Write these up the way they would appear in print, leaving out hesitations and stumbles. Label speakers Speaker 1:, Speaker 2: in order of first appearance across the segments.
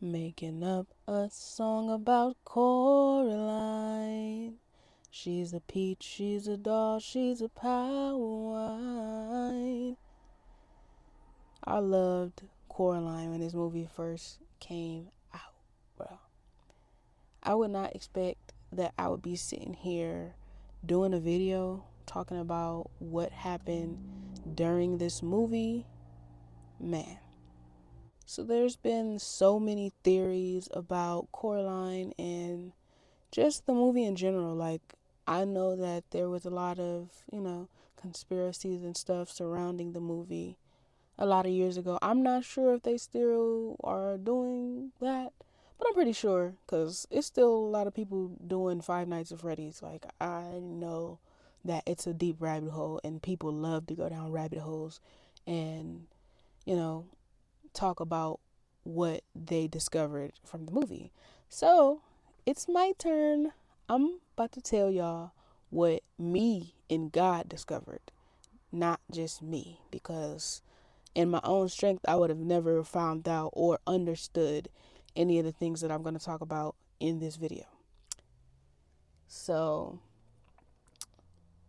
Speaker 1: Making up a song about Coraline. She's a peach, she's a doll, she's a power wine. I loved Coraline when this movie first came out, bro. I would not expect that I would be sitting here doing a video talking about what happened during this movie. Man. So there's been so many theories about Coraline and just the movie in general. Like, I know that there was a lot of, conspiracies and stuff surrounding the movie a lot of years ago. I'm not sure if they still are doing that, but I'm pretty sure because it's still a lot of people doing Five Nights at Freddy's. Like, I know that it's a deep rabbit hole and people love to go down rabbit holes and, you know, talk about what they discovered from the movie. So it's my turn. I'm about to tell y'all what me and God discovered, not just me, because in my own strength, I would have never found out or understood any of the things that I'm going to talk about in this video. So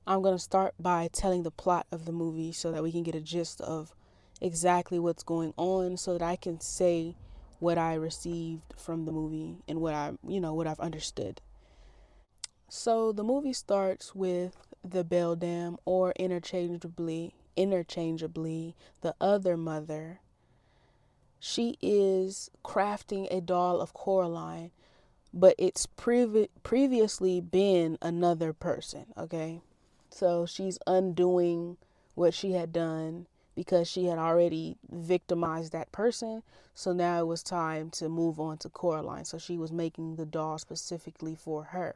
Speaker 1: I'm going to start by telling the plot of the movie so that we can get a gist of exactly what's going on so that I can say what I received from the movie and what I've understood. So the movie starts with the Beldam, or interchangeably the other mother. She is crafting a doll of Coraline, but it's previously been another person, okay? So she's undoing what she had done because she had already victimized that person. So now it was time to move on to Coraline. So she was making the doll specifically for her.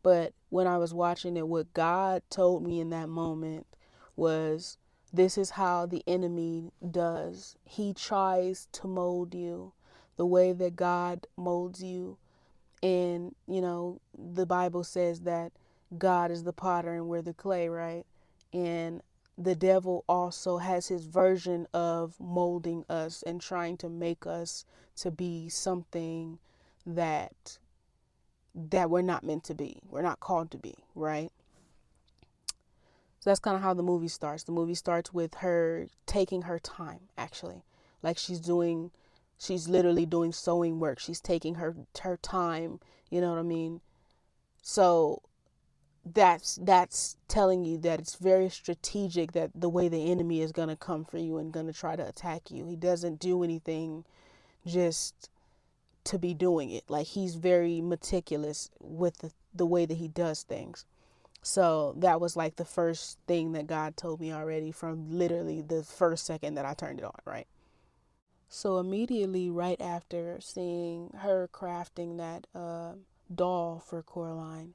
Speaker 1: But when I was watching it, what God told me in that moment was, this is how the enemy does. He tries to mold you the way that God molds you. And, the Bible says that God is the potter and we're the clay, right? And the devil also has his version of molding us and trying to make us to be something that we're not meant to be. We're not called to be, right? So that's kind of how the movie starts. The movie starts with her taking her time, actually. Like she's literally doing sewing work. She's taking her time, you know what I mean? So that's telling you that it's very strategic, that the way the enemy is going to come for you and going to try to attack you. He doesn't do anything just to be doing it. Like, he's very meticulous with the way that he does things. So that was like the first thing that God told me already from literally the first second that I turned it on, right? So immediately right after seeing her crafting that doll for Coraline,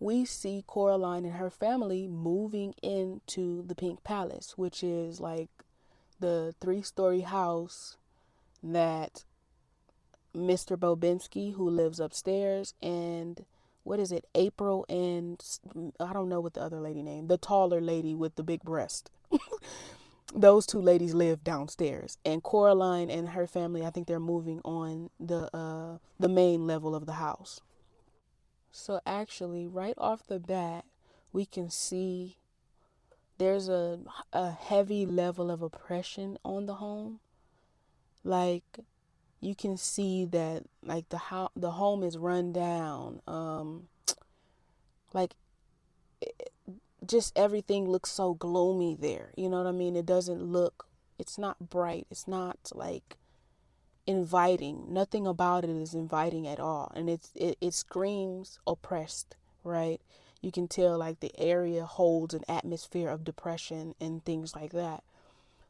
Speaker 1: we see Coraline and her family moving into the Pink Palace, which is like the 3-story house that Mr. Bobinski, who lives upstairs, and what is it, April, and I don't know what the other lady name, the taller lady with the big breast. Those two ladies live downstairs, and Coraline and her family, I think they're moving on the main level of the house. So actually, right off the bat, we can see there's a heavy level of oppression on the home. Like, you can see that, like, the home is run down. Like, just everything looks so gloomy there. You know what I mean? It's not bright. It's not like inviting. Nothing about it is inviting at all. And it screams oppressed, right? You can tell like the area holds an atmosphere of depression and things like that.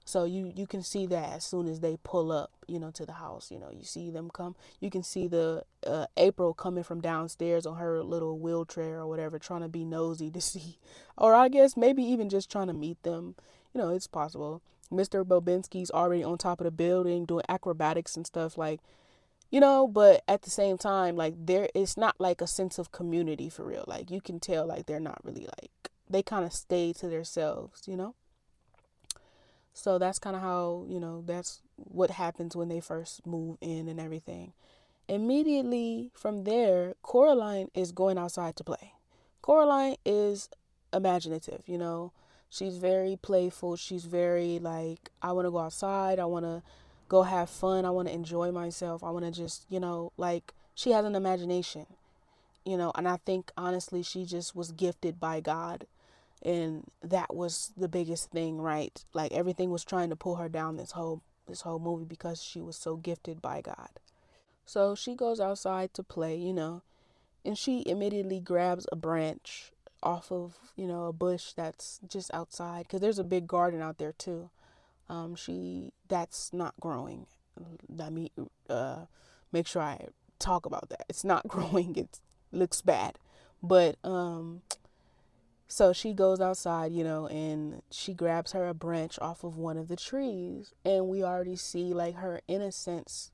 Speaker 1: So you can see that as soon as they pull up, to the house. You see them come. You can see the April coming from downstairs on her little wheelchair or whatever, trying to be nosy to see, or I guess maybe even just trying to meet them. It's possible. Mr. Bobinski's already on top of the building doing acrobatics and stuff, like, but at the same time, like, it's not like a sense of community for real. Like, you can tell like they're not really, like, they kind of stay to themselves. So that's kind of how, what happens when they first move in and everything. Immediately from there, Coraline is going outside to play. Coraline is imaginative, you know. She's very playful. She's very like, I want to go outside. I want to go have fun. I want to enjoy myself. I want to just, you know, like she has an imagination, you know, and I think honestly she just was gifted by God. And that was the biggest thing, right? Like everything was trying to pull her down this whole movie because she was so gifted by God. So she goes outside to play, you know, and she immediately grabs a branch off of, you know, a bush that's just outside because there's a big garden out there too. She that's not growing. Let me make sure I talk about that. It's not growing. It looks bad, but so she goes outside, you know, and she grabs her a branch off of one of the trees, and we already see like her innocence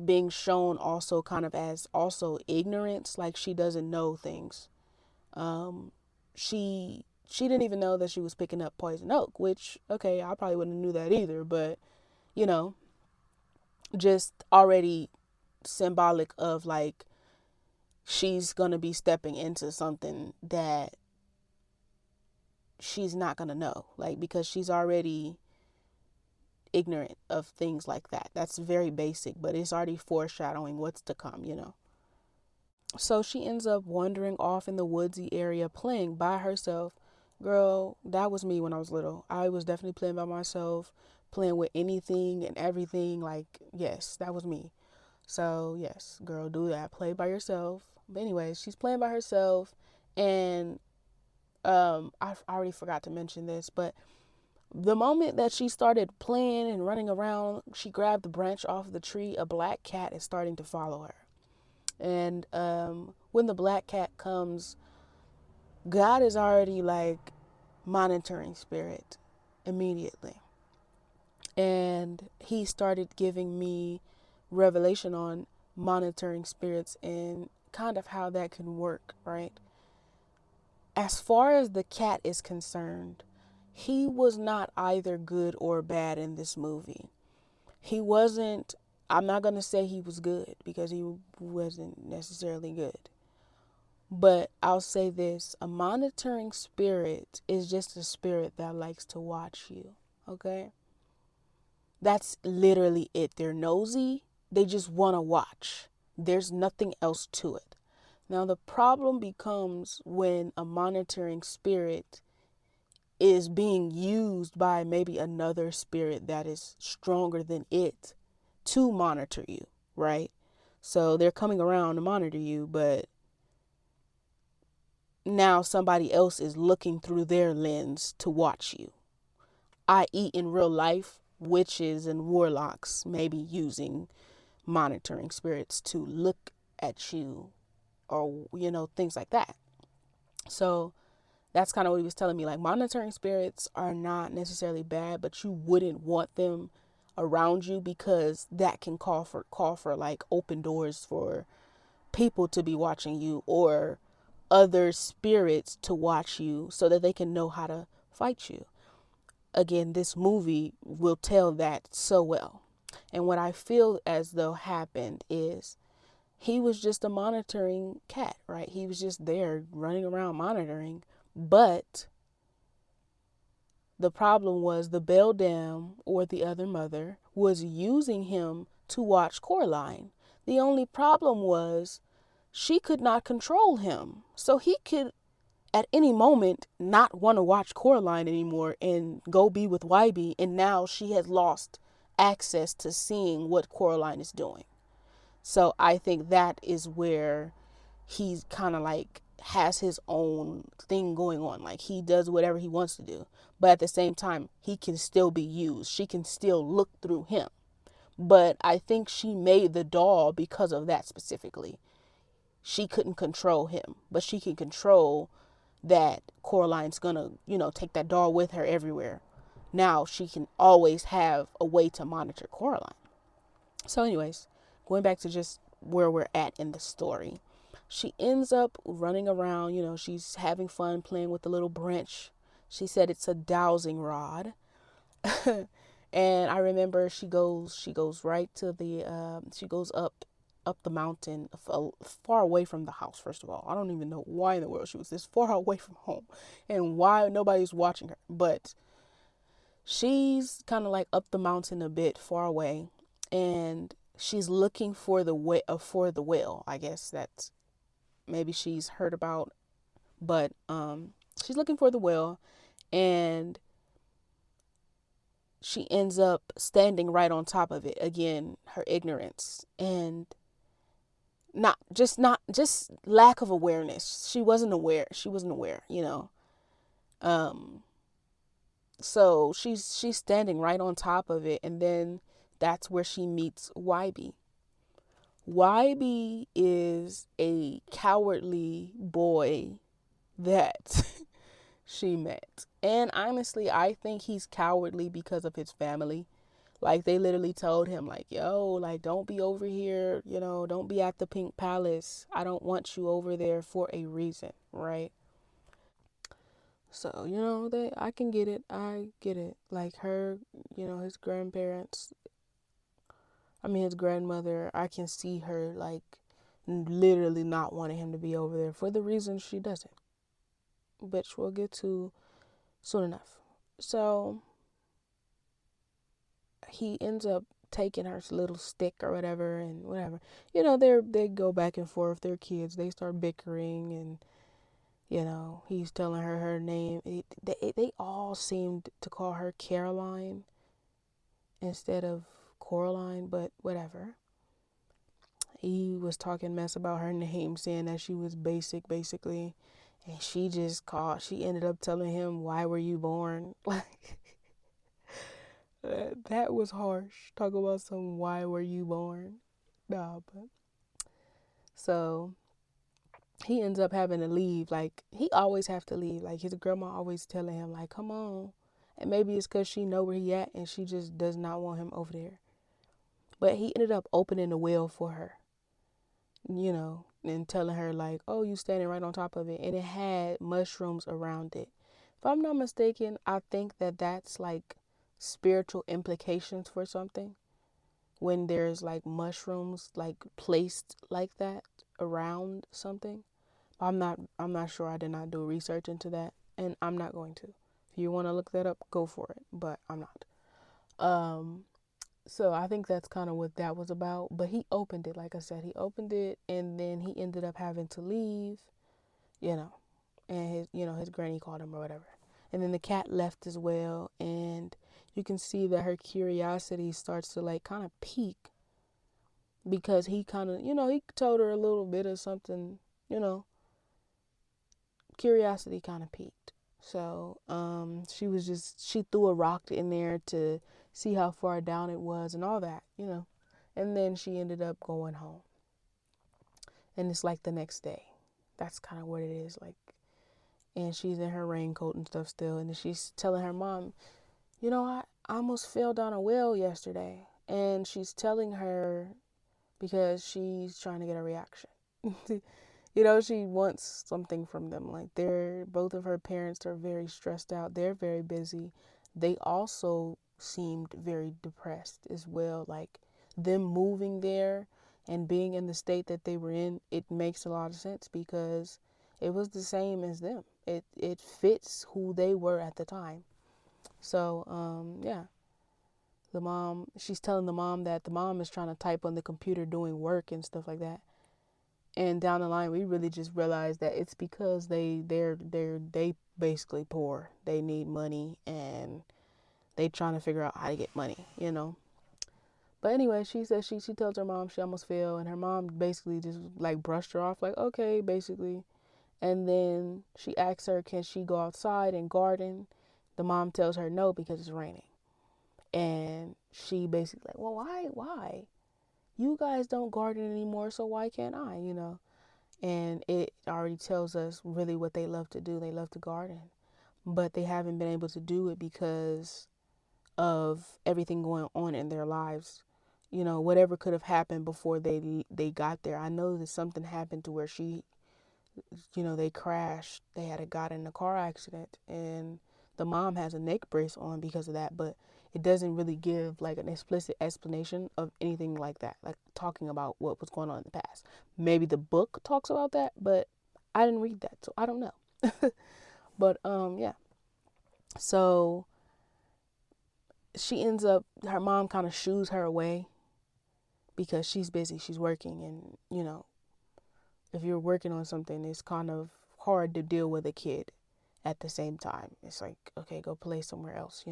Speaker 1: being shown also kind of as also ignorance, like she doesn't know things. Um, she didn't even know that she was picking up poison oak, which okay, I probably wouldn't have knew that either, but you know, just already symbolic of like she's gonna be stepping into something that she's not gonna know, like because she's already ignorant of things like that. That's very basic, but it's already foreshadowing what's to come, you know. So she ends up wandering off in the woodsy area playing by herself. Girl, that was me when I was little. I was definitely playing by myself, playing with anything and everything. Like, yes, that was me. So, yes, girl, do that. Play by yourself. But, anyways, she's playing by herself. And I already forgot to mention this, but the moment that she started playing and running around, she grabbed the branch off the tree. A black cat is starting to follow her. And when the black cat comes, God is already like monitoring spirit immediately. And he started giving me revelation on monitoring spirits and kind of how that can work, right? As far as the cat is concerned, he was not either good or bad in this movie. He wasn't, I'm not going to say he was good because he wasn't necessarily good. But I'll say this, a monitoring spirit is just a spirit that likes to watch you, okay? That's literally it. They're nosy. They just want to watch. There's nothing else to it. Now, the problem becomes when a monitoring spirit is being used by maybe another spirit that is stronger than it to monitor you, right? So they're coming around to monitor you, but now somebody else is looking through their lens to watch you, i.e., in real life, witches and warlocks may be using monitoring spirits to look at you or, you know, things like that. So that's kind of what he was telling me. Like, monitoring spirits are not necessarily bad, but you wouldn't want them around you because that can call for like open doors for people to be watching you or other spirits to watch you so that they can know how to fight you. Again, this movie will tell that so well. And what I feel as though happened is he was just a monitoring cat, right? He was just there running around monitoring. But the problem was the beldam or the other mother was using him to watch Coraline. The only problem was she could not control him. So he could at any moment not want to watch Coraline anymore and go be with YB, and now she has lost access to seeing what Coraline is doing. So I think that is where he's kind of like has his own thing going on. Like he does whatever he wants to do, but at the same time he can still be used. She can still look through him. But I think she made the doll because of that specifically. She couldn't control him, but she can control that Coraline's gonna, take that doll with her everywhere. Now she can always have a way to monitor Coraline. So, anyways, going back to just where we're at in the story, she ends up running around, she's having fun playing with the little branch. She said it's a dowsing rod. And I remember she goes right to the she goes up the mountain, far away from the house. First of all, I don't even know why in the world she was this far away from home, and why nobody's watching her. But she's kind of like up the mountain a bit, far away, and she's looking for the way for the whale. I guess that's maybe she's heard about, but she's looking for the whale, and she ends up standing right on top of it. Again, her ignorance and not just lack of awareness. She wasn't aware, you know. Um so she's standing right on top of it, and then that's where she meets YB. YB is a cowardly boy that she met. And honestly, I think he's cowardly because of his family. Like, they literally told him, like, yo, like, don't be over here, you know, don't be at the Pink Palace. I don't want you over there for a reason, right? So, you know, I can get it. I get it. Like, her, you know, his grandparents, I mean, his grandmother, I can see her, like, literally not wanting him to be over there for the reason she doesn't, which we'll get to soon enough. So, he ends up taking her little stick or whatever, and whatever, you know, they go back and forth. They're kids, they start bickering, and you know, he's telling her her name. They all seemed to call her Caroline instead of Coraline, but whatever. He was talking mess about her name, saying that she was basic, basically, and she ended up telling him, why were you born? Like, that was harsh. Talk about some why were you born? Nah, but so he ends up having to leave. Like, he always have to leave. Like, his grandma always telling him, like, come on. And maybe it's because she know where he at, and she just does not want him over there. But he ended up opening the well for her, you know, and telling her, like, oh, you standing right on top of it, and it had mushrooms around it. If I'm not mistaken, I think that that's like spiritual implications for something, when there's like mushrooms like placed like that around something. I'm not sure. I did not do research into that, and I'm not going to. If you want to look that up, go for it, but I'm not. Um so I think that's kind of what that was about. But he opened it, like I said, he opened it, and then he ended up having to leave, you know. And his granny called him or whatever. And then the cat left as well, and you can see that her curiosity starts to like kind of peak, because he kind of, he told her a little bit of something, you know, curiosity kind of peaked. So she threw a rock in there to see how far down it was and all that, you know. And then she ended up going home. And it's like the next day. That's kind of what it is like. And she's in her raincoat and stuff still. And she's telling her mom, I almost fell down a well yesterday. And she's telling her because she's trying to get a reaction. She wants something from them. Like, both of her parents are very stressed out. They're very busy. They also seemed very depressed as well. Like, them moving there and being in the state that they were in, it makes a lot of sense because it was the same as them. It fits who they were at the time. So, yeah. She's telling the mom that the mom is trying to type on the computer doing work and stuff like that. And down the line, we really just realized that it's because they basically poor. They need money, and they trying to figure out how to get money. But anyway, she says she tells her mom she almost fell, and her mom basically just like brushed her off, like, okay, basically. And then she asks her, can she go outside and garden? The mom tells her no because it's raining. And she basically like, well, why? You guys don't garden anymore, so why can't I? And it already tells us really what they love to do. They love to garden, but they haven't been able to do it because of everything going on in their lives. Whatever could have happened before they got there. I know that something happened to where they crashed. Got in a car accident, and the mom has a neck brace on because of that. But it doesn't really give like an explicit explanation of anything like that, like talking about what was going on in the past. Maybe the book talks about that, but I didn't read that, so I don't know. But yeah. So she ends up, her mom kind of shoos her away because she's busy, she's working, and if you're working on something, it's kind of hard to deal with a kid at the same time. It's like, okay, go play somewhere else.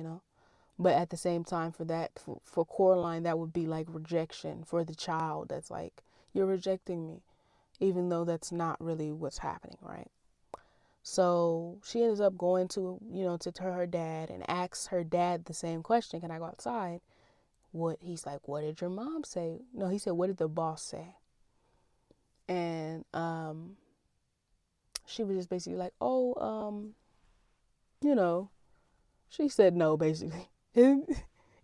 Speaker 1: But at the same time, for Coraline, that would be like rejection for the child. That's like, you're rejecting me, even though that's not really what's happening, right? So she ends up going to her dad and asks her dad the same question: "Can I go outside?" He's like, "What did your mom say?" No, he said, "What did the boss say?" And she was just basically like, "Oh, you know." She said no, basically. And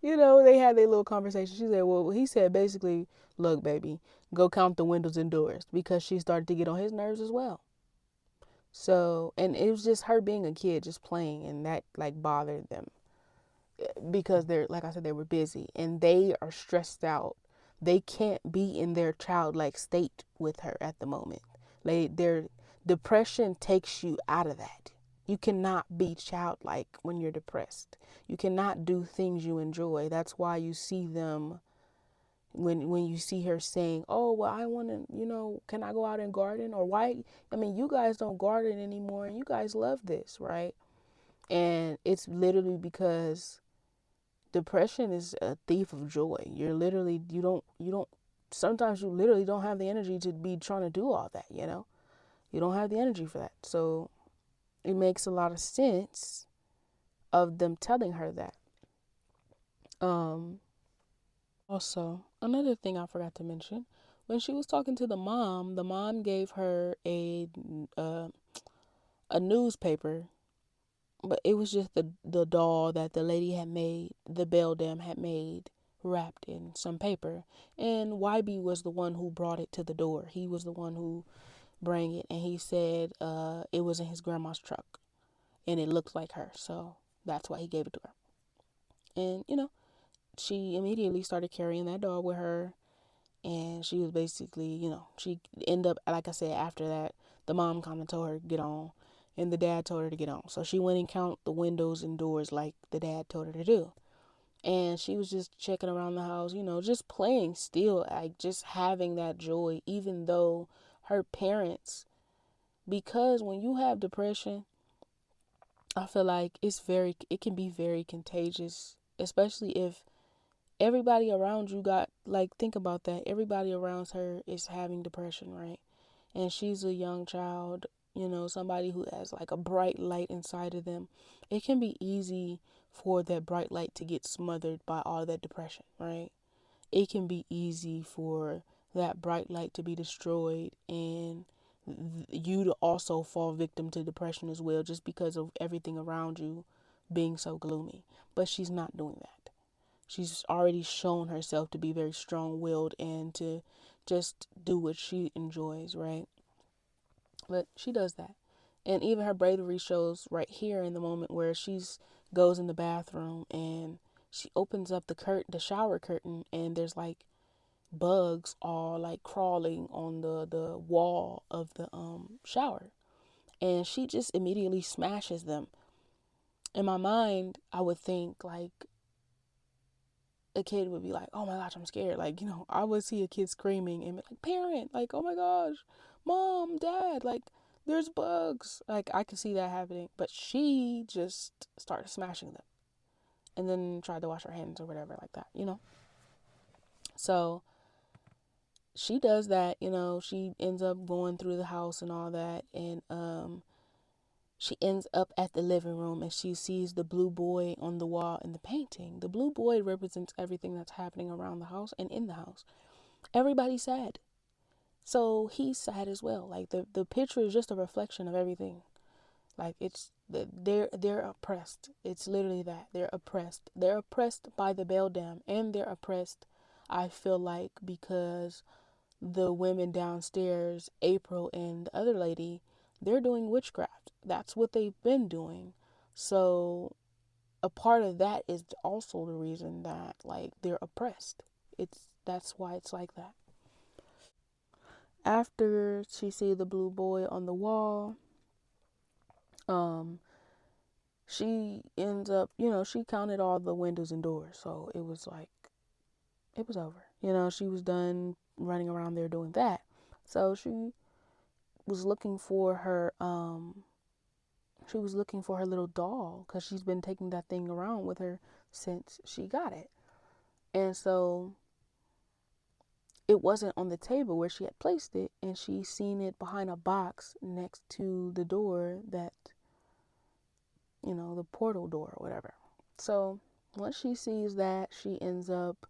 Speaker 1: they had their little conversation. She said, well, he said basically, look, baby, go count the windows and doors, because she started to get on his nerves as well. So, and it was just her being a kid, just playing, and that like bothered them because they're, like I said, they were busy and they are stressed out. They can't be in their childlike state with her at the moment. Their depression takes you out of that. You cannot be childlike when you're depressed. You cannot do things you enjoy. That's why you see them when you see her saying, "Oh, well, I want to, can I go out and garden?" Or why? I mean, you guys don't garden anymore, and you guys love this, right? And it's literally because depression is a thief of joy. You don't. Sometimes you literally don't have the energy to be trying to do all that. You don't have the energy for that. So it makes a lot of sense of them telling her that. Um, Also, another thing I forgot to mention, when she was talking to the mom gave her uh, a newspaper, but it was just the doll that the lady had made, the beldam had made, wrapped in some paper. And YB was the one who brought it to the door. He was the one who brought it, and he said it was in his grandma's truck, and it looked like her, so that's why he gave it to her. And she immediately started carrying that doll with her, and she was basically, she ended up, like I said, after that, the mom kind of told her to get on, and the dad told her to get on. So she went and counted the windows and doors like the dad told her to do. And she was just checking around the house, just playing still, like just having that joy, even though her parents, because when you have depression, I feel like it can be very contagious, especially if everybody around you got, like, think about that. Everybody around her is having depression, right? And she's a young child, somebody who has like a bright light inside of them. It can be easy for that bright light to get smothered by all that depression, right? It can be easy for that bright light to be destroyed, and you to also fall victim to depression as well, just because of everything around you being so gloomy. But she's not doing that. She's already shown herself to be very strong willed and to just do what she enjoys, right? But she does that. And even her bravery shows right here in the moment where she's goes in the bathroom and she opens up the shower curtain, and there's like bugs all like crawling on the wall of the shower. And she just immediately smashes them. In my mind, I would think like a kid would be like, "Oh my gosh, I'm scared." Like, I would see a kid screaming and be like, "Parent, like, oh my gosh, mom, dad, like, there's bugs." Like, I could see that happening. But she just started smashing them and then tried to wash her hands or whatever, like that. So she does that, she ends up going through the house and all that. And she ends up at the living room and she sees the blue boy on the wall in the painting. The blue boy represents everything that's happening around the house and in the house. Everybody's sad. So he's sad as well. Like the picture is just a reflection of everything. Like they're oppressed. It's literally that. They're oppressed. They're oppressed by the beldam, and they're oppressed, I feel like, because the women downstairs, April and the other lady, they're doing witchcraft. That's what they've been doing. So a part of that is also the reason that like they're oppressed. That's why it's like that. After she see the blue boy on the wall, um, she ends up, she counted all the windows and doors, so it was like it was over. She was done running around there doing that. So was looking for her she was looking for her little doll because she's been taking that thing around with her since she got it. And so it wasn't on the table where she had placed it, and she seen it behind a box next to the door that, the portal door or whatever. So once she sees that, she ends up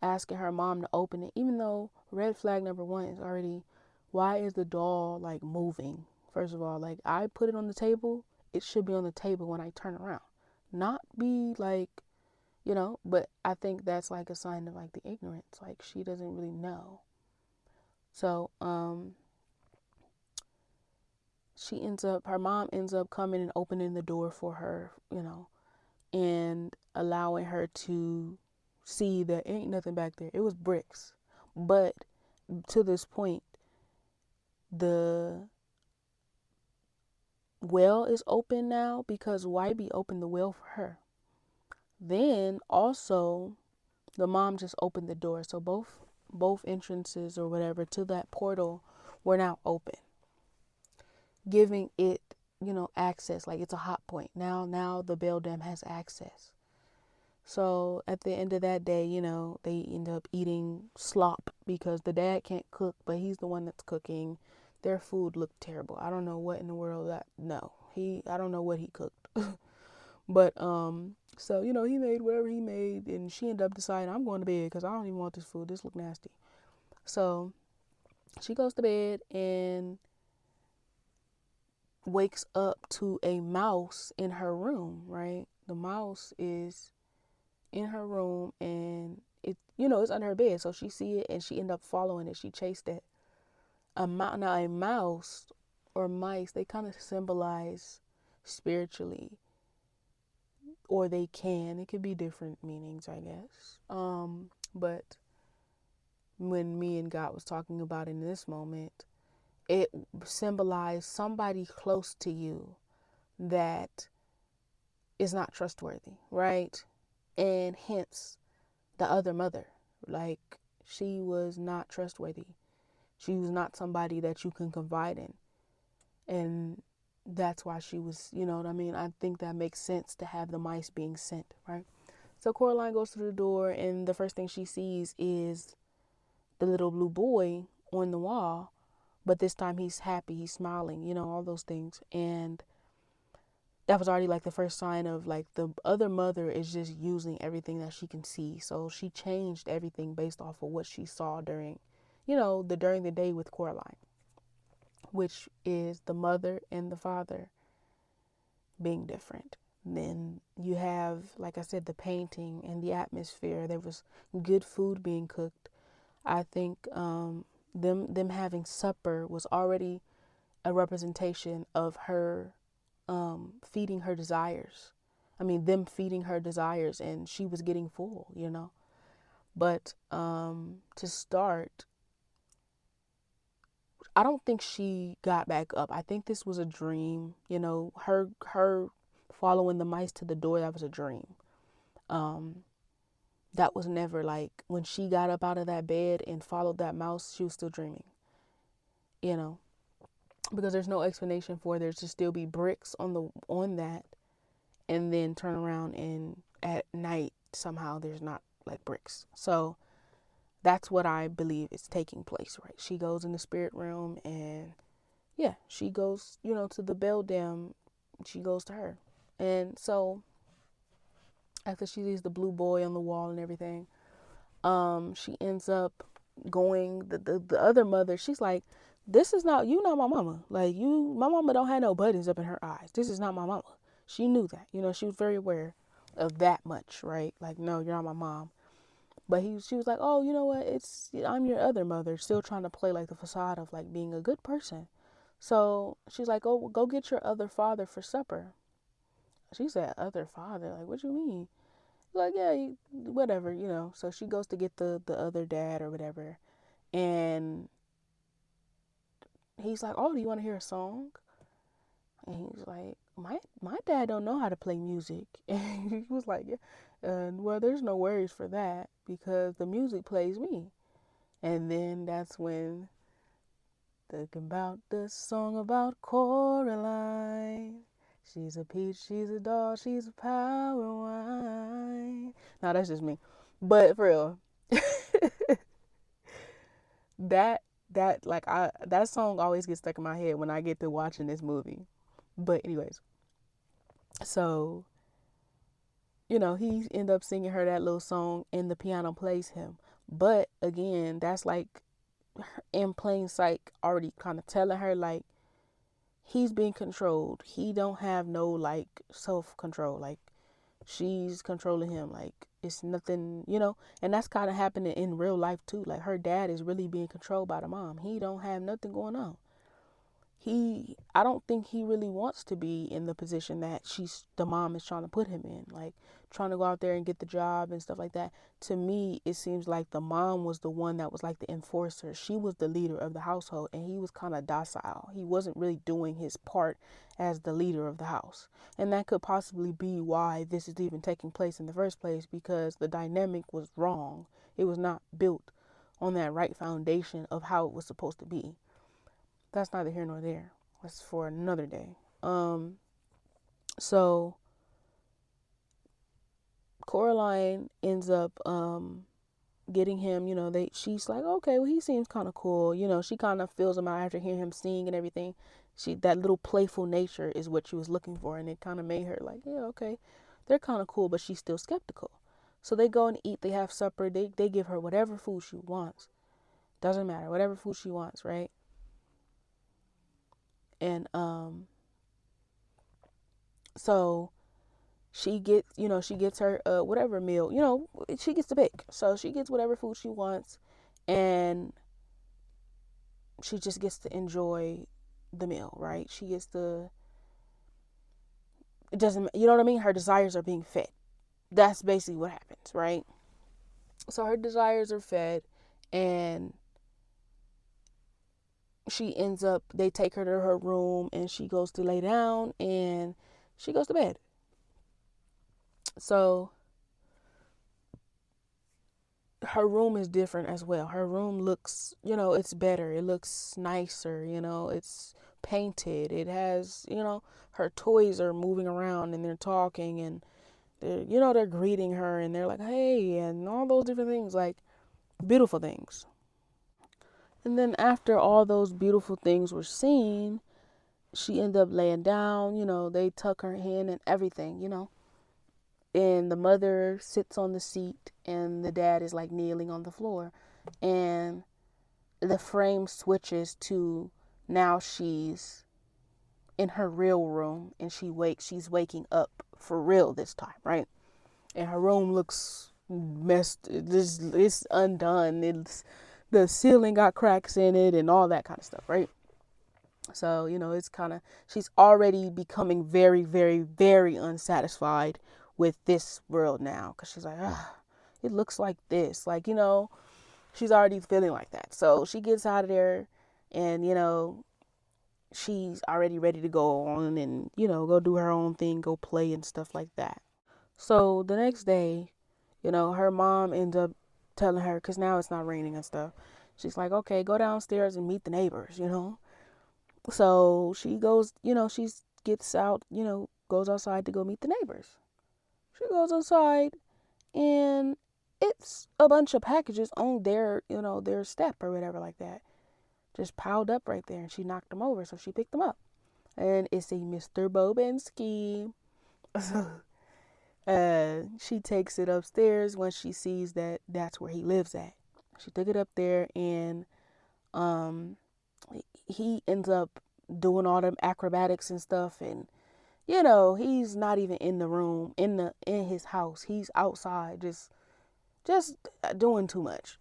Speaker 1: asking her mom to open it, even though red flag number one is already, why is the doll like moving? First of all, like I put it on the table, it should be on the table when I turn around, not be like, but I think that's like a sign of like the ignorance, like she doesn't really know. So her mom ends up coming and opening the door for her, and allowing her to see that ain't nothing back there. It was bricks. But to this point, the well is open now because Wybie opened the well for her. Then also the mom just opened the door. So both entrances or whatever to that portal were now open, giving it, access. Like it's a hot point. Now the Beldam has access. So at the end of that day, they end up eating slop because the dad can't cook, but he's the one that's cooking. Their food looked terrible. I don't know what in the world I don't know what he cooked. But so he made whatever he made, and she ended up deciding I'm going to bed because I don't even want this food. This look nasty. So she goes to bed and wakes up to a mouse in her room, right? The mouse is in her room, and it's under her bed, so she see it and she end up following it. She chased it. Now a mouse or mice, they kind of symbolize spiritually, or it could be different meanings, I guess. But when me and God was talking about in this moment, it symbolized somebody close to you that is not trustworthy, right? And hence the other mother, like she was not trustworthy. She was not somebody that you can confide in. And that's why she was, you know what I mean? I think that makes sense to have the mice being sent, right? So Coraline goes through the door, and the first thing she sees is the little blue boy on the wall. But this time he's happy, he's smiling, all those things. And that was already like the first sign of like the other mother is just using everything that she can see. So she changed everything based off of what she saw during, during the day with Coraline, which is the mother and the father being different. Then you have, like I said, the painting and the atmosphere. There was good food being cooked. I think them having supper was already a representation of her feeding her desires. I mean, them feeding her desires, and she was getting full, But to start, I don't think she got back up. I think this was a dream. Her following the mice to the door, that was a dream. That was never like when she got up out of that bed and followed that mouse, she was still dreaming. Because there's no explanation for there to still be bricks on that, and then turn around and at night somehow there's not like bricks. So that's what I believe is taking place, right? She goes in the spirit realm, and yeah, she goes, to the Beldam. She goes to her. And so after she sees the blue boy on the wall and everything, she ends up going, the other mother, she's like, this is not, you not my mama. Like, my mama don't have no buttons up in her eyes. This is not my mama. She knew that. She was very aware of that much, right? Like, no, you're not my mom. But she was like, oh, you know what? I'm your other mother, still trying to play like the facade of like being a good person. So she's like, oh, go get your other father for supper. She said, other father? Like, what you mean? Like, yeah, whatever, So she goes to get the other dad or whatever. And he's like, oh, do you want to hear a song? And he's like, my dad don't know how to play music. And he was like, yeah. And well, there's no worries for that because the music plays me. And then that's when thinking about the song about Coraline. She's a peach, she's a doll, she's a power wine. Now that's just me. But for real, that that song always gets stuck in my head when I get to watching this movie. But anyways, so he end up singing her that little song and the piano plays him. But again, that's like in plain sight already kind of telling her like he's being controlled. He don't have no like self control. Like she's controlling him. Like it's nothing, and that's kind of happening in real life too. Like her dad is really being controlled by the mom. He don't have nothing going on. I don't think he really wants to be in the position that the mom is trying to put him in, like trying to go out there and get the job and stuff like that. To me, it seems like the mom was the one that was like the enforcer. She was the leader of the household and he was kind of docile. He wasn't really doing his part as the leader of the house. And that could possibly be why this is even taking place in the first place, because the dynamic was wrong. It was not built on that right foundation of how it was supposed to be. That's neither here nor there. That's for another day. So Coraline ends up getting him, she's like, okay, well he seems kind of cool. She kind of feels him out after hearing him sing and everything. That little playful nature is what she was looking for, and it kind of made her like, yeah, okay, they're kind of cool, but she's still skeptical. So they go and eat, they have supper, they give her whatever food she wants. Doesn't matter, whatever food she wants, right? And so she gets her whatever meal, she gets to pick. So she gets whatever food she wants, and she just gets to enjoy the meal, right? She gets to, it doesn't, you know what I mean? Her desires are being fed. That's basically what happens, right? So her desires are fed, and they take her to her room, and she goes to lay down, and she goes to bed. So her room is different as well. Her room looks, it's better. It looks nicer, it's painted. It has, her toys are moving around and they're talking, and they're greeting her, and they're like, hey, and all those different things, like beautiful things. And then after all those beautiful things were seen, she ended up laying down, they tuck her in and everything, and the mother sits on the seat and the dad is like kneeling on the floor, and the frame switches to now she's in her real room, and she's waking up for real this time, right? And her room looks messed, it's undone, the ceiling got cracks in it and all that kind of stuff, right? So it's kind of, she's already becoming very, very, very unsatisfied with this world now, because she's like, it looks like this, like, she's already feeling like that. So she gets out of there, and she's already ready to go on and go do her own thing, go play and stuff like that. So the next day, her mom ends up telling her, because now it's not raining and stuff, she's like, okay, go downstairs and meet the neighbors. So she goes, she gets out, goes outside to go meet the neighbors. She goes outside, and it's a bunch of packages on their step or whatever like that, just piled up right there. And she knocked them over, so she picked them up. And it's a Mr. Bobinsky. She takes it upstairs when she sees that that's where he lives at. She took it up there, and he ends up doing all them acrobatics and stuff, and he's not even in the room, in his house. He's outside just doing too much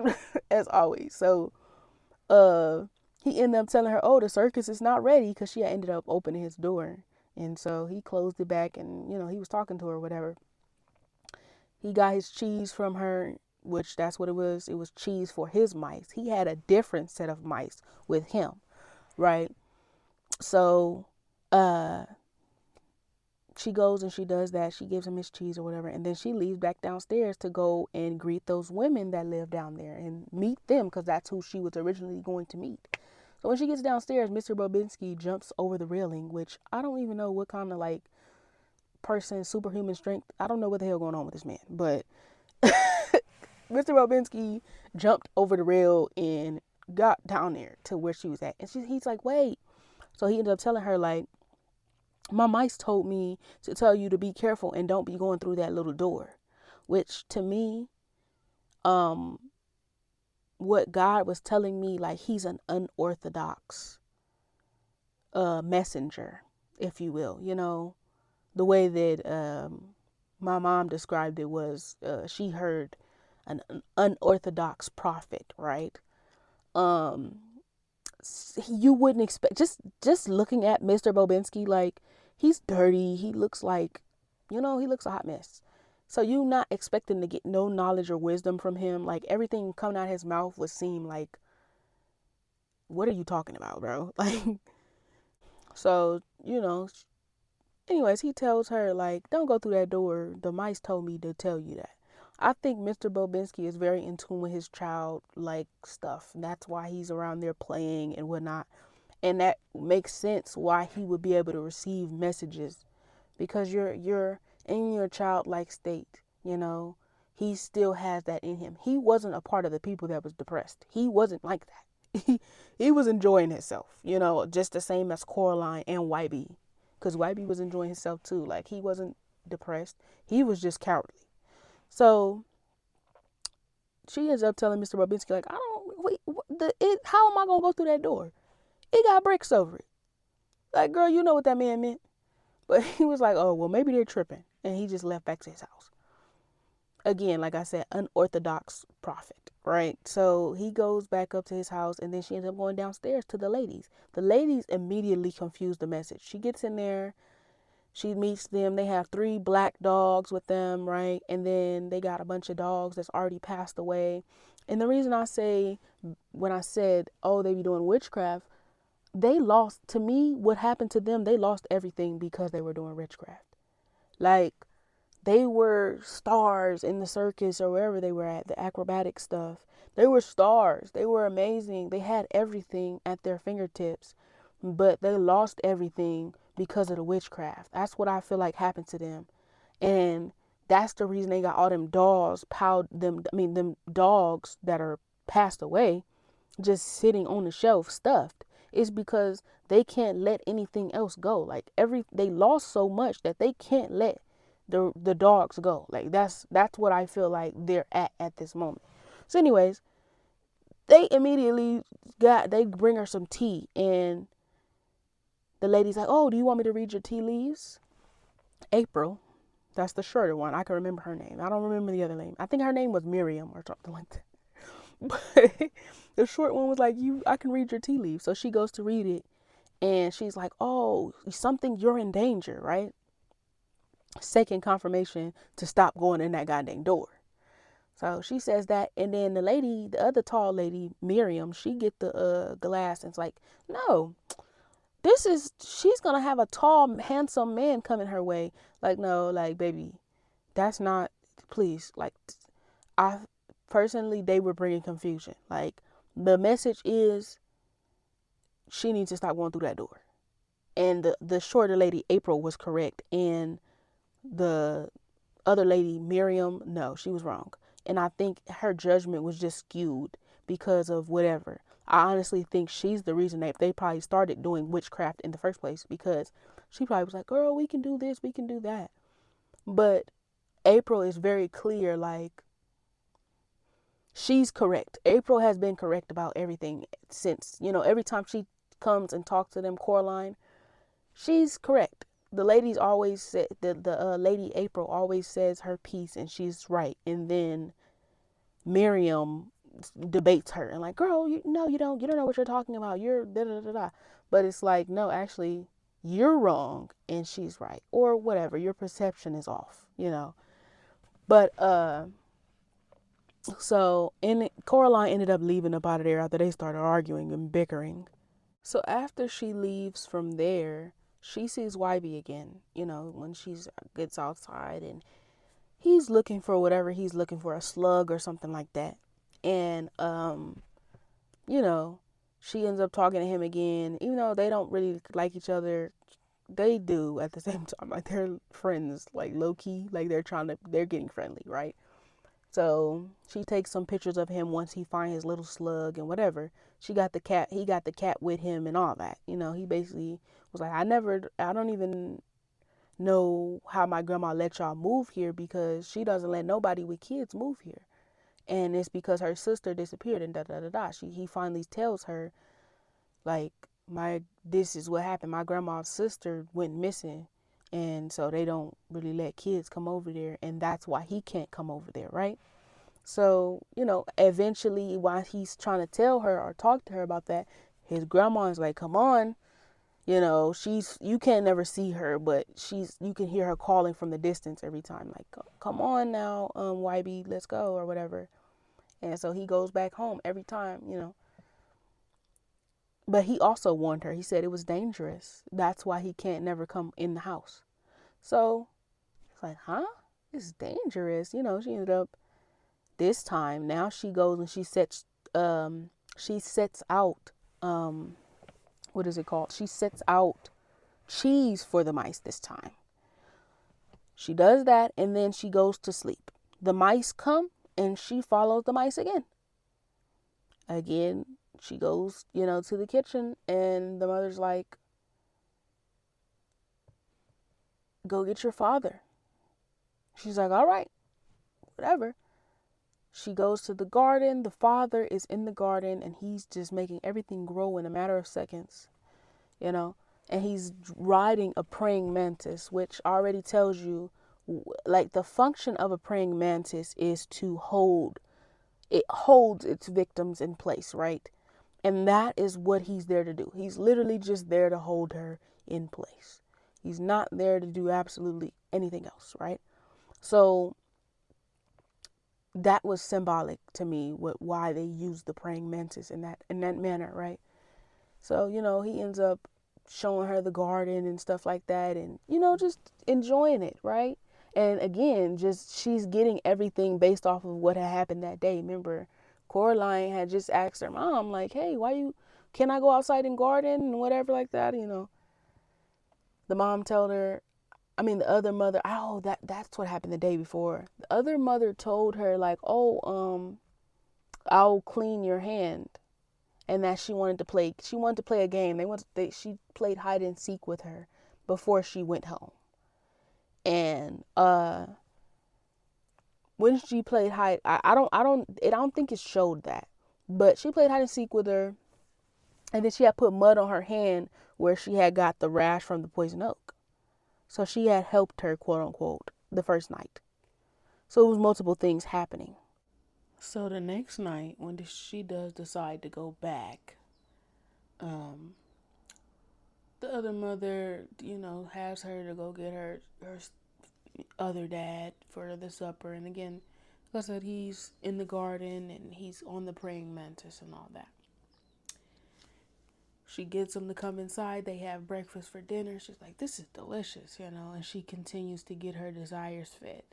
Speaker 1: as always. So he ended up telling her, oh, the circus is not ready, because she had ended up opening his door, And so he closed it back and, he was talking to her or whatever. He got his cheese from her, which that's what it was. It was cheese for his mice. He had a different set of mice with him, right? So uh she goes and she does that. She gives him his cheese or whatever. And then she leaves back downstairs to go and greet those women that live down there and meet them because that's who she was originally going to meet. So when she gets downstairs, Mr. Bobinski jumps over the railing, which I don't even know what kind of like person, superhuman strength. I don't know what the hell going on with this man. But Mr. Bobinski jumped over the rail and got down there to where she was at. And he's like, wait. So he ended up telling her, like, my mice told me to tell you to be careful and don't be going through that little door. Which to me, um, what God was telling me, like he's an unorthodox messenger, if you will. The way that my mom described it was she heard an unorthodox prophet, right? Um, you wouldn't expect just looking at Mr. Bobinski, like he's dirty. He looks like, he looks a hot mess. So you not expecting to get no knowledge or wisdom from him. Like everything coming out of his mouth would seem like, what are you talking about, bro? Like, so, anyways, he tells her, like, don't go through that door. The mice told me to tell you that. I think Mr. Bobinski is very in tune with his child like stuff. And that's why he's around there playing and whatnot. And that makes sense why he would be able to receive messages because you're in your childlike state, He still has that in him. He wasn't a part of the people that was depressed. He wasn't like that. He was enjoying himself, just the same as Coraline and YB. Because YB was enjoying himself too. Like he wasn't depressed. He was just cowardly. So she ends up telling Mr. Robinski, like, I don't wait. How am I gonna go through that door? It got bricks over it. Like, girl, you know what that man meant. But he was like, oh, well, maybe they're tripping. And he just left back to his house. Again, like I said, unorthodox prophet, right? So he goes back up to his house and then she ends up going downstairs to the ladies. The ladies immediately confuse the message. She gets in there. She meets them. They have 3 black dogs with them, right? And then they got a bunch of dogs that's already passed away. And the reason I say, when I said, oh, they be doing witchcraft, they lost, to me, what happened to them, they lost everything because they were doing witchcraft. Like, they were stars in the circus or wherever they were at, the acrobatic stuff. They were stars. They were amazing. They had everything at their fingertips, but they lost everything because of the witchcraft. That's what I feel like happened to them. And that's the reason they got all them them dogs that are passed away just sitting on the shelf stuffed is because they can't let anything else go. Like they lost so much that they can't let the dogs go. Like that's what I feel like they're at this moment. So anyways, they immediately they bring her some tea and the lady's like, oh, do you want me to read your tea leaves? April, that's the shorter one. I can remember her name. I don't remember the other name. I think her name was Miriam or something like that. But the short one was like, I can read your tea leaves. So she goes to read it and she's like, oh, you're in danger, right? Second confirmation to stop going in that goddamn door. So she says that, and then the other tall lady, Miriam, she get the glass and it's like, no, she's gonna have a tall, handsome man coming her way. Like, no, like, baby, that's not, please, like, I personally, they were bringing confusion. Like, the message is she needs to stop going through that door. And the shorter lady, April, was correct. And the other lady, Miriam, no, she was wrong. And I think her judgment was just skewed because of whatever. I honestly think she's the reason that they probably started doing witchcraft in the first place because she probably was like, girl, we can do this, we can do that. But April is very clear, like, she's correct. April has been correct about everything since, every time she comes and talks to them, Coraline, she's correct. The ladies always say, the lady April always says her piece and she's right. And then Miriam debates her and like, girl, you don't know what you're talking about. You're da da da da. But it's like, no, actually, you're wrong and she's right, or whatever, your perception is off, But so Coraline ended up leaving up out of there after they started arguing and bickering. So after she leaves from there, she sees YB again, when she gets outside, and he's looking for whatever he's looking for, a slug or something like that. And you know, she ends up talking to him again, even though they don't really like each other. They do at the same time, like they're friends, like low key, like they're getting friendly, right? So she takes some pictures of him once he finds his little slug and whatever. He got the cat with him and all that. He basically was like, I don't even know how my grandma let y'all move here, because she doesn't let nobody with kids move here. And it's because her sister disappeared and da da da da. He finally tells her, like, this is what happened. My grandma's sister went missing, and so they don't really let kids come over there, and that's why he can't come over there, right? So, eventually, while he's trying to tell her or talk to her about that, his grandma is like, come on. You can't never see her, but you can hear her calling from the distance every time, like, come on now, YB, let's go, or whatever. And so he goes back home every time. But he also warned her. He said it was dangerous. That's why he can't never come in the house. So it's like, huh? It's dangerous. She ended up this time. Now she goes and she sets out, what is it called? She sets out cheese for the mice this time. She does that and then she goes to sleep. The mice come and she follows the mice again. Again, she goes, to the kitchen, and the mother's like, go get your father. She's like, all right, whatever. She goes to the garden. The father is in the garden, and he's just making everything grow in a matter of seconds, and he's riding a praying mantis, which already tells you, like, the function of a praying mantis is to holds its victims in place, right? And that is what he's there to do. He's literally just there to hold her in place. He's not there to do absolutely anything else, right? So that was symbolic to me, why they used the praying mantis in that manner, right? So, he ends up showing her the garden and stuff like that, and, just enjoying it, right? And again, just she's getting everything based off of what had happened that day. Remember, Coraline had just asked her mom, like, hey, can I go outside and garden and whatever like that, The mom told her, the other mother, that's what happened the day before. The other mother told her, like, oh, I'll clean your hand. And that she wanted to play a game. She played hide and seek with her before she went home. And when she played hide, I don't think it showed that, but she played hide and seek with her, and then she had put mud on her hand where she had got the rash from the poison oak. So she had helped her, quote unquote, the first night. So it was multiple things happening. So the next night, when she does decide to go back, the other mother, has her to go get her other dad for the supper. And again, like I said, he's in the garden and he's on the praying mantis and all that. She gets him to come inside. They have breakfast for dinner. She's like, this is delicious, and she continues to get her desires fed.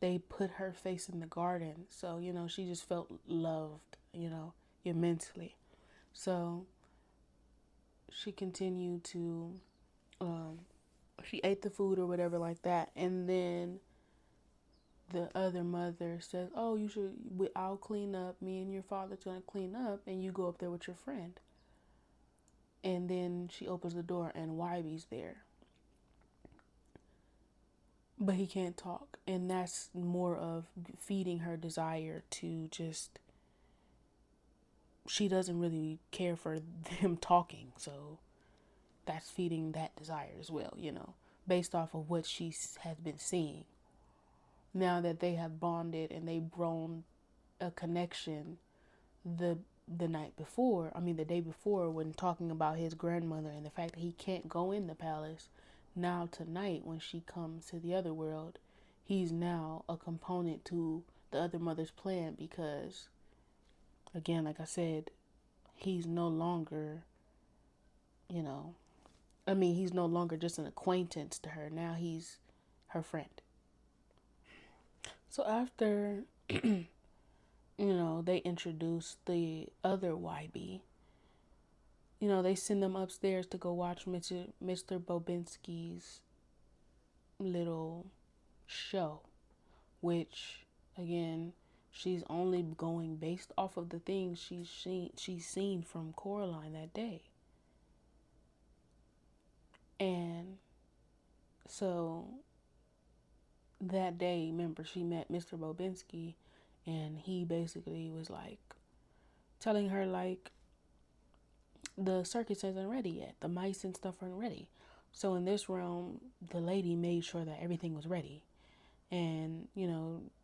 Speaker 1: They put her face in the garden. So, she just felt loved, immensely. So she continued to, she ate the food or whatever like that. And then the other mother says, oh, I'll clean up. Me and your father's going to clean up, and you go up there with your friend. And then she opens the door and YB's there. But he can't talk. And that's more of feeding her desire to just, she doesn't really care for them talking. So that's feeding that desire as well, based off of what she has been seeing. Now that they have bonded and they've grown a connection, the the day before, when talking about his grandmother and the fact that he can't go in the palace. Now tonight, when she comes to the other world, he's now a component to the other mother's plan because, again, like I said, he's no longer, you know, he's no longer just an acquaintance to her. Now he's her friend. So after, they introduce the other YB, they send them upstairs to go watch Mr. Bobinsky's little show, which, again, she's only going based off of the things she's seen from Coraline that day. And so that day, remember, she met Mr. Bobinsky, and he basically was like telling her, like, the circus isn't ready yet. The mice and stuff aren't ready. So in this realm, the lady made sure that everything was ready and,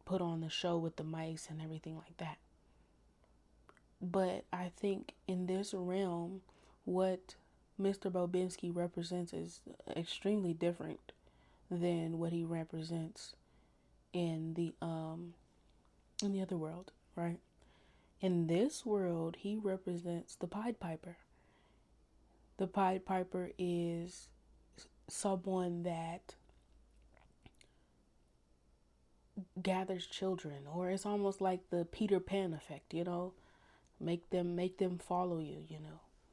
Speaker 1: put on the show with the mice and everything like that. But I think in this realm, what Mr. Bobinsky represents is extremely different than what he represents in the other world, right? In this world, he represents the Pied Piper. The Pied Piper is someone that gathers children, or it's almost like the Peter Pan effect, make them follow you,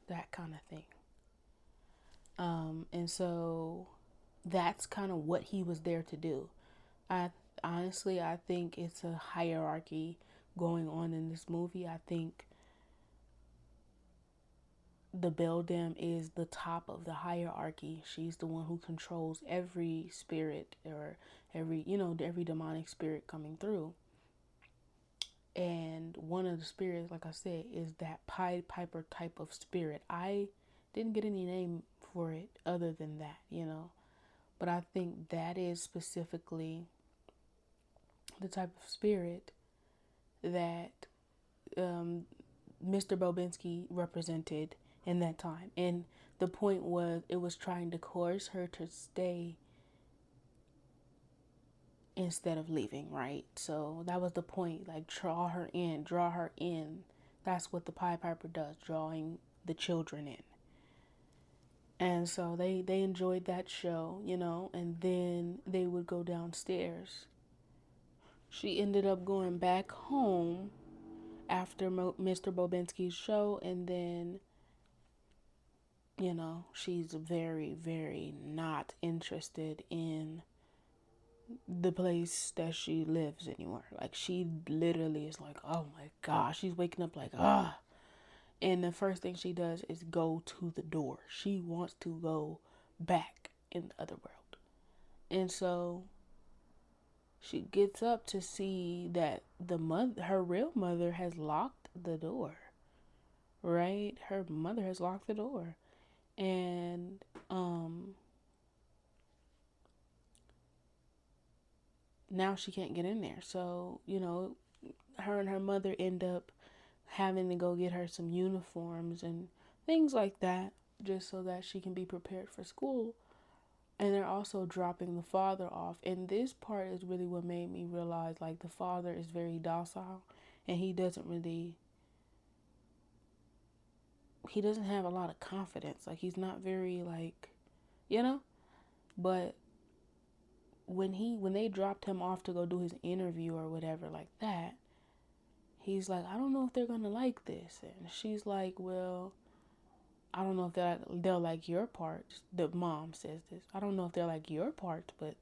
Speaker 1: that kind of thing. And so that's kind of what he was there to do. I think it's a hierarchy going on in this movie. I think the beldam is the top of the hierarchy. She's the one who controls every spirit, or every demonic spirit coming through. And one of the spirits, like I said, is that Pied Piper type of spirit. I didn't get any name for it other than that, but I think that is specifically the type of spirit that Mr. Bobinsky represented in that time. And the point was, it was trying to coerce her to stay instead of leaving, right? So that was the point, like draw her in. That's what the Pied Piper does, drawing the children in. And so they enjoyed that show, and then they would go downstairs. She ended up going back home after Mr. Bobinsky's show, and then, she's very, very not interested in the place that she lives anymore. Like, she literally is like, oh my gosh, she's waking up like, ah. And the first thing she does is go to the door. She wants to go back in the other world. And so she gets up to see that her real mother has locked the door. Right? Her mother has locked the door. And now she can't get in there. So, her and her mother end up having to go get her some uniforms and things like that, just so that she can be prepared for school. And they're also dropping the father off. And this part is really what made me realize, like, the father is very docile, and he doesn't have a lot of confidence. Like, he's not very, like, but when they dropped him off to go do his interview or whatever like that, he's like, I don't know if they're gonna like this. And she's like, well, I don't know if they'll like your part. The mom says this. I don't know if they'll like your part, but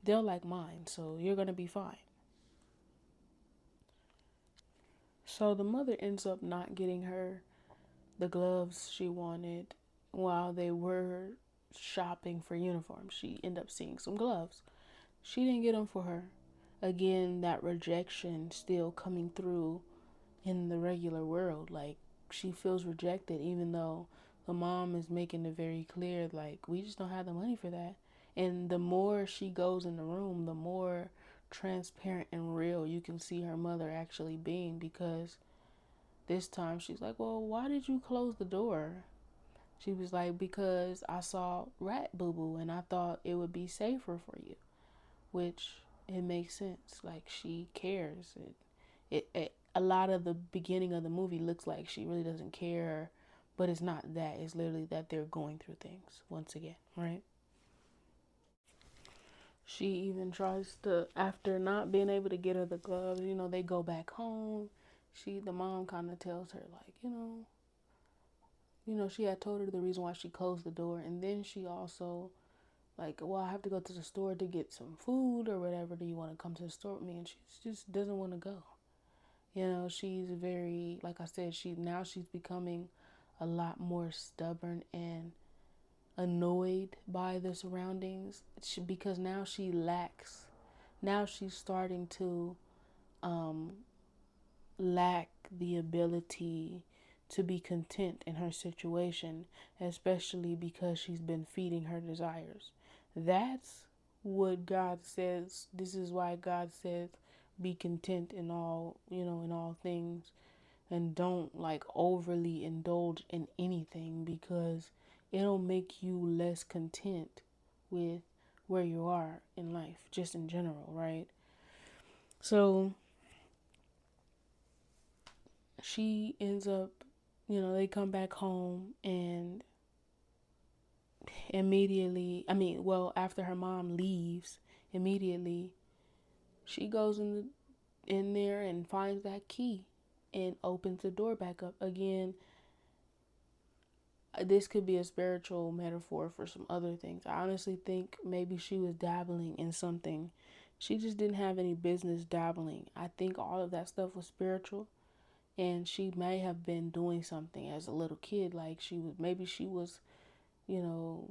Speaker 1: they'll like mine, so you're gonna be fine. So the mother ends up not getting her the gloves she wanted while they were shopping for uniforms. She ended up seeing some gloves. She didn't get them for her. Again, that rejection still coming through in the regular world. Like, she feels rejected, even though the mom is making it very clear, like, we just don't have the money for that. And the more she goes in the room, the more transparent and real you can see her mother actually being, because This time she's like, well, why did you close the door? She was like, because I saw rat boo boo and I thought it would be safer for you, which it makes sense. Like, she cares. It a lot of the beginning of the movie looks like she really doesn't care, but it's not that. It's literally that they're going through things once again, right? She even tries to, after not being able to get her the gloves, they go back home. The mom kind of tells her, like, she had told her the reason why she closed the door. And then she also, like, well, I have to go to the store to get some food or whatever. Do you want to come to the store with me? And she just doesn't want to go. She's very, like I said, she's becoming a lot more stubborn and annoyed by the surroundings, because now she lacks. Now she's starting to um, lack the ability to be content in her situation, especially because she's been feeding her desires. That's what God says. This is why God says, be content in all, in all things, and don't like overly indulge in anything, because it'll make you less content with where you are in life, just in general, right? So she ends up, they come back home, and immediately, after her mom leaves, immediately she goes in there and finds that key and opens the door back up again. This could be a spiritual metaphor for some other things. I honestly think maybe she was dabbling in something she just didn't have any business dabbling. I think all of that stuff was spiritual, and she may have been doing something as a little kid. Like, she was, you know,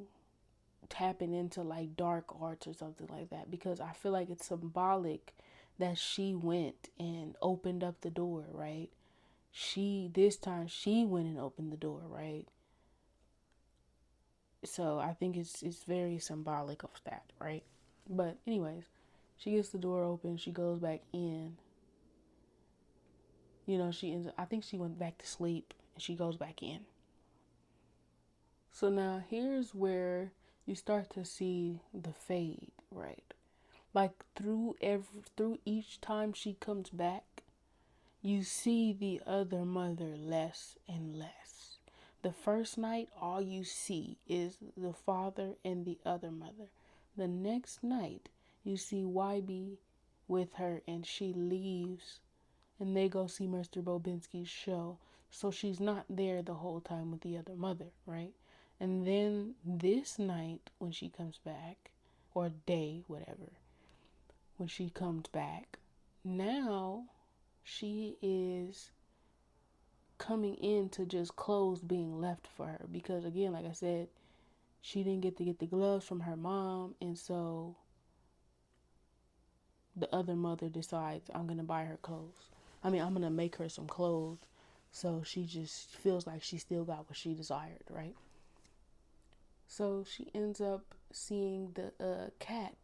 Speaker 1: tapping into like dark arts or something like that, because I feel like it's symbolic that she went and opened up the door, right? This time she went and opened the door, right? So I think it's very symbolic of that, right? But anyways, she gets the door open, she goes back in. I think she went back to sleep and she goes back in. So now here's where you start to see the fade, right? Like through each time she comes back, you see the other mother less and less. The first night, all you see is the father and the other mother. The next night, you see YB with her, and she leaves and they go see Mr. Bobinsky's show. So she's not there the whole time with the other mother, right? And then this night, when she comes back, or day, whatever, when she comes back, now she is coming into just clothes being left for her, because again, like I said, she didn't get to get the gloves from her mom, and so the other mother decides, I'm gonna buy her clothes. I'm gonna make her some clothes, so she just feels like she still got what she desired, right? So she ends up seeing the cat,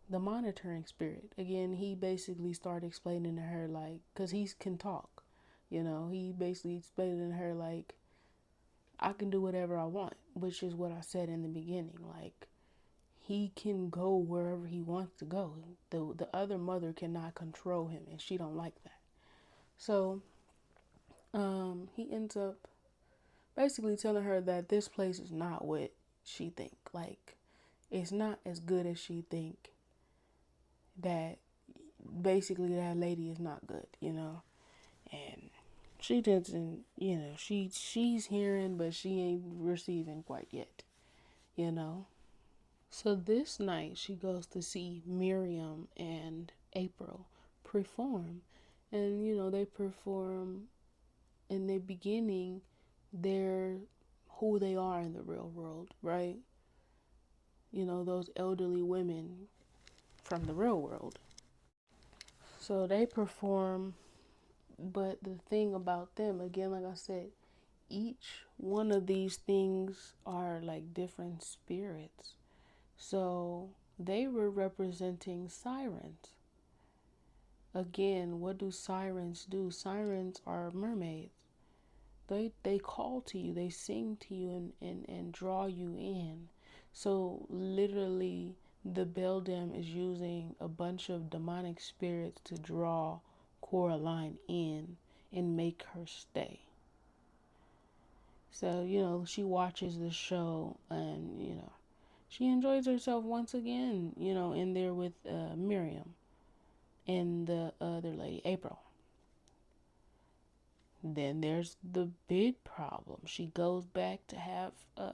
Speaker 1: the monitoring spirit. Again, he basically started explaining to her, like, because he can talk, he basically explained to her, like, I can do whatever I want, which is what I said in the beginning. Like, he can go wherever he wants to go. The other mother cannot control him, and she don't like that. So, he ends up basically telling her that this place is not what she think. Like, it's not as good as she think. That basically that lady is not good, and she doesn't, she's hearing, but she ain't receiving quite yet, you know. So this night she goes to see Miriam and April perform. And they perform in the beginning, they're who they are in the real world, right? Those elderly women from the real world. So they perform, but the thing about them, again, like I said, each one of these things are like different spirits. So they were representing sirens. Again, what do sirens do? Sirens are mermaids. They call to you, they sing to you, and draw you in. So literally the beldam is using a bunch of demonic spirits to draw Coraline in and make her stay. So, she watches the show, and, she enjoys herself once again, in there with Miriam and the other lady, April. Then there's the big problem. She goes back to have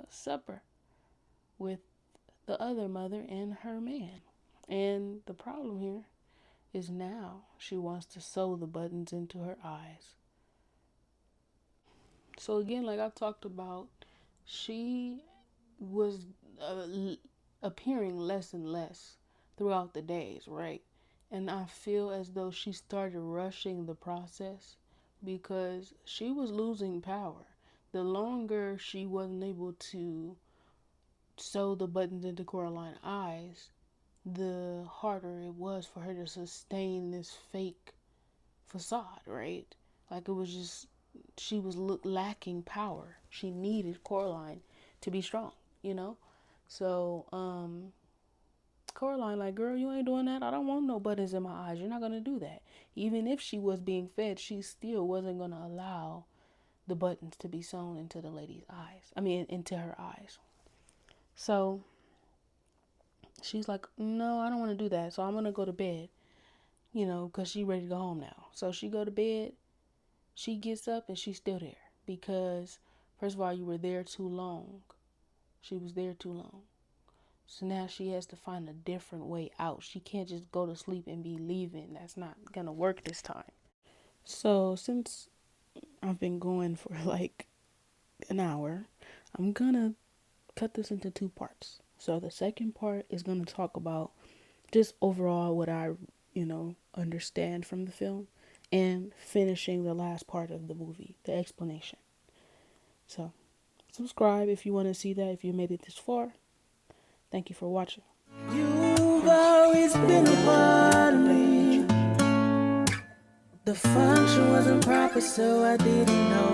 Speaker 1: supper with the other mother and her man. And the problem here is now she wants to sew the buttons into her eyes. So again, like I've talked about, she was appearing less and less throughout the days, right? And I feel as though she started rushing the process because she was losing power. The longer she wasn't able to sew the buttons into Coraline's eyes, the harder it was for her to sustain this fake facade, right? Like it was just, she was lacking power. She needed Coraline to be strong, you know? So, Coraline, like, girl, you ain't doing that. I don't want no buttons in my eyes. You're not going to do that. Even if she was being fed, she still wasn't going to allow the buttons to be sewn into the lady's eyes. I mean, into her eyes. So, she's like, no, I don't want to do that. So I'm going to go to bed, because she's ready to go home now. So she go to bed. She gets up and she's still there because, first of all, you were there too long. She was there too long. So now she has to find a different way out. She can't just go to sleep and be leaving. That's not going to work this time. So since I've been going for like an hour, I'm going to cut this into two parts. So the second part is going to talk about just overall what I, understand from the film, and finishing the last part of the movie, the explanation. So subscribe if you want to see that, if you made it this far. Thank you for watching. You've always been a part of me. The function wasn't proper, so I didn't know.